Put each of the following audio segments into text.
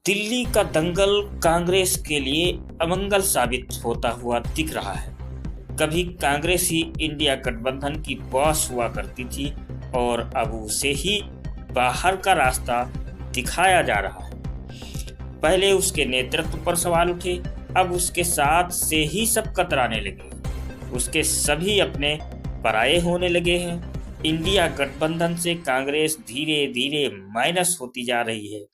दिल्ली का दंगल कांग्रेस के लिए अमंगल साबित होता हुआ दिख रहा है। कभी कांग्रेस ही इंडिया गठबंधन की बॉस हुआ करती थी और अब उसे ही बाहर का रास्ता दिखाया जा रहा है। पहले उसके नेतृत्व पर सवाल उठे, अब उसके साथ से ही सब कतराने लगे। उसके सभी अपने पराये होने लगे हैं। इंडिया गठबंधन से कांग्रेस धीरे धीरे माइनस होती जा रही है।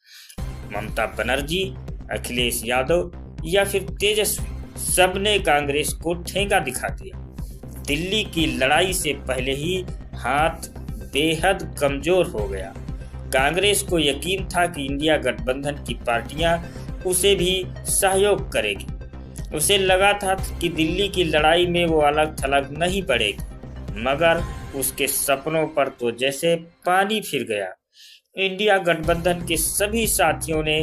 ममता बनर्जी, अखिलेश यादव या फिर तेजस्वी, सबने कांग्रेस को ठेंगा दिखा दिया। दिल्ली की लड़ाई से पहले ही हाथ बेहद कमजोर हो गया। कांग्रेस को यकीन था कि इंडिया गठबंधन की पार्टियां उसे भी सहयोग करेगी। उसे लगा था कि दिल्ली की लड़ाई में वो अलग थलग नहीं पड़ेगी, मगर उसके सपनों पर तो जैसे पानी फिर गया। इंडिया गठबंधन के सभी साथियों ने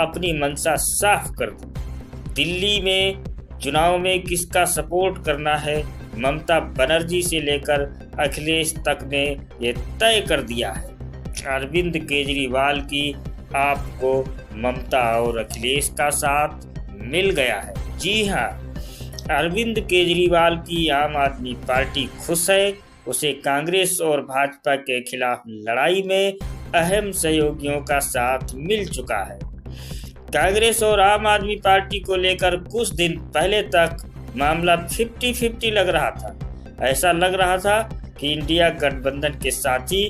अपनी मंशा साफ कर दी। दिल्ली में चुनाव में किसका सपोर्ट करना है, ममता बनर्जी से लेकर अखिलेश तक ने ये तय कर दिया है। अरविंद केजरीवाल की आपको ममता और अखिलेश का साथ मिल गया है। जी हाँ, अरविंद केजरीवाल की आम आदमी पार्टी खुश है। उसे कांग्रेस और भाजपा के खिलाफ लड़ाई में अहम सहयोगियों का साथ मिल चुका है। कांग्रेस और आम आदमी पार्टी को लेकर कुछ दिन पहले तक मामला 50-50 लग रहा था। ऐसा लग रहा था कि इंडिया गठबंधन के साथी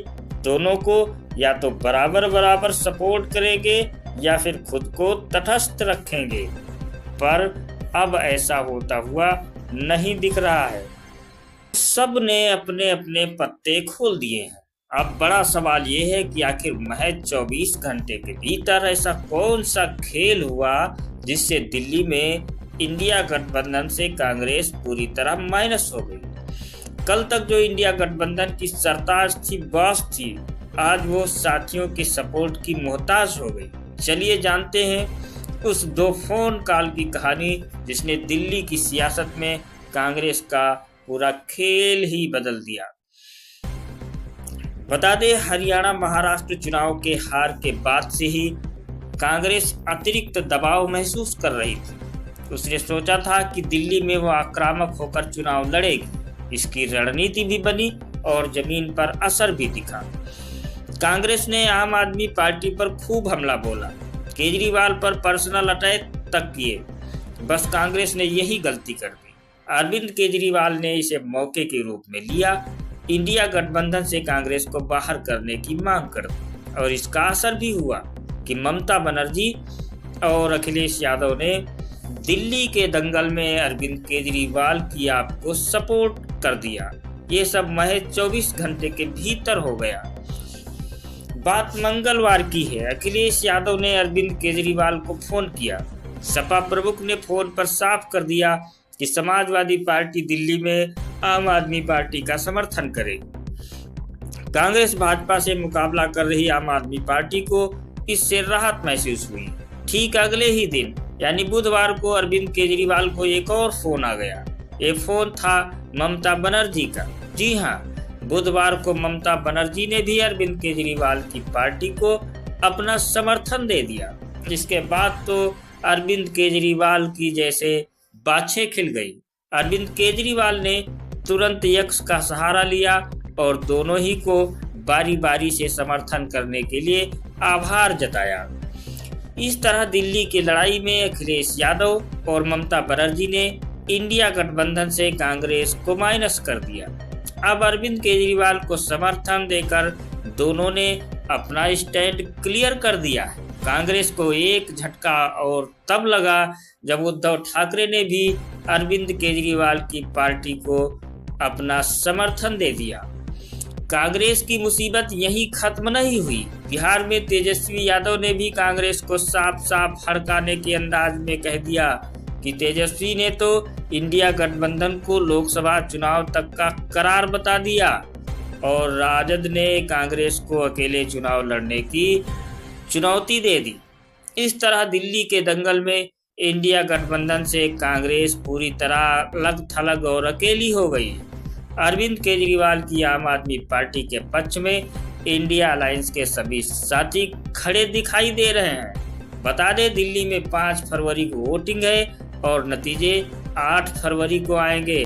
दोनों को या तो बराबर बराबर सपोर्ट करेंगे या फिर खुद को तटस्थ रखेंगे, पर अब ऐसा होता हुआ नहीं दिख रहा है। सब ने अपने अपने पत्ते खोल दिए हैं। अब बड़ा सवाल ये है कि आखिर महज 24 घंटे के भीतर ऐसा कौन सा खेल हुआ जिससे दिल्ली में इंडिया गठबंधन से कांग्रेस पूरी तरह माइनस हो गई। कल तक जो इंडिया गठबंधन की सरताज थी, बॉस थी, आज वो साथियों के सपोर्ट की मोहताज हो गई। चलिए जानते हैं उस 2 फोन कॉल की कहानी जिसने दिल्ली की सियासत में कांग्रेस का पूरा खेल ही बदल दिया। बता दें, हरियाणा महाराष्ट्र चुनाव के हार के बाद से ही कांग्रेस अतिरिक्त दबाव महसूस कर रही थी। उसने सोचा था कि दिल्ली में वो आक्रामक होकर चुनाव लड़ेगी। इसकी रणनीति भी बनी और जमीन पर असर भी दिखा। कांग्रेस ने आम आदमी पार्टी पर खूब हमला बोला, केजरीवाल पर पर्सनल अटैक तक किए। बस कांग्रेस ने यही गलती कर दी। अरविंद केजरीवाल ने इसे मौके के रूप में लिया, इंडिया गठबंधन से कांग्रेस को बाहर करने की मांग कर दी और इसका असर भी हुआ कि ममता बनर्जी और अखिलेश यादव ने दिल्ली के दंगल में अरविंद केजरीवाल की आपको सपोर्ट कर दिया। ये सब महज 24 घंटे के भीतर हो गया। बात मंगलवार की है। अखिलेश यादव ने अरविंद केजरीवाल को फोन किया। सपा प्रमुख ने फोन पर साफ कर दिया कि समाजवादी पार्टी दिल्ली में आम आदमी पार्टी का समर्थन करेगी। कांग्रेस भाजपा से मुकाबला कर रही आम आदमी पार्टी को इससे राहत महसूस हुई। ठीक अगले ही दिन यानी बुधवार को अरविंद केजरीवाल को एक और फोन आ गया। ये फोन था ममता बनर्जी का। जी हाँ, बुधवार को ममता बनर्जी ने भी अरविंद केजरीवाल की पार्टी को अपना समर्थन दे दिया। इसके बाद तो अरविंद केजरीवाल की जैसे बाछें खिल गई। अरविंद केजरीवाल ने तुरंत यक्स का सहारा लिया और दोनों ही को बारी बारी से समर्थन करने के लिए आभार जताया। इस तरह दिल्ली की लड़ाई में अखिलेश यादव और ममता बनर्जी ने इंडिया गठबंधन से कांग्रेस को माइनस कर दिया। अब अरविंद केजरीवाल को समर्थन देकर दोनों ने अपना स्टैंड क्लियर कर दिया है। कांग्रेस को एक झटका और तब लगा जब उद्धव ठाकरे ने भी अरविंद केजरीवाल की पार्टी को अपना समर्थन दे दिया। कांग्रेस की मुसीबत यहीं खत्म नहीं हुई। बिहार में तेजस्वी यादव ने भी कांग्रेस को साफ साफ हड़काने के अंदाज में कह दिया कि तेजस्वी ने तो इंडिया गठबंधन को लोकसभा चुनाव तक का करार बता दिया और राजद ने कांग्रेस को अकेले चुनाव लड़ने की चुनौती दे दी। इस तरह दिल्ली के दंगल में इंडिया गठबंधन से कांग्रेस पूरी तरह अलग थलग और अकेली हो गई। अरविंद केजरीवाल की आम आदमी पार्टी के पक्ष में इंडिया अलायंस के सभी साथी खड़े दिखाई दे रहे हैं। बता दें, दिल्ली में 5 फरवरी को वोटिंग है और नतीजे 8 फरवरी को आएंगे।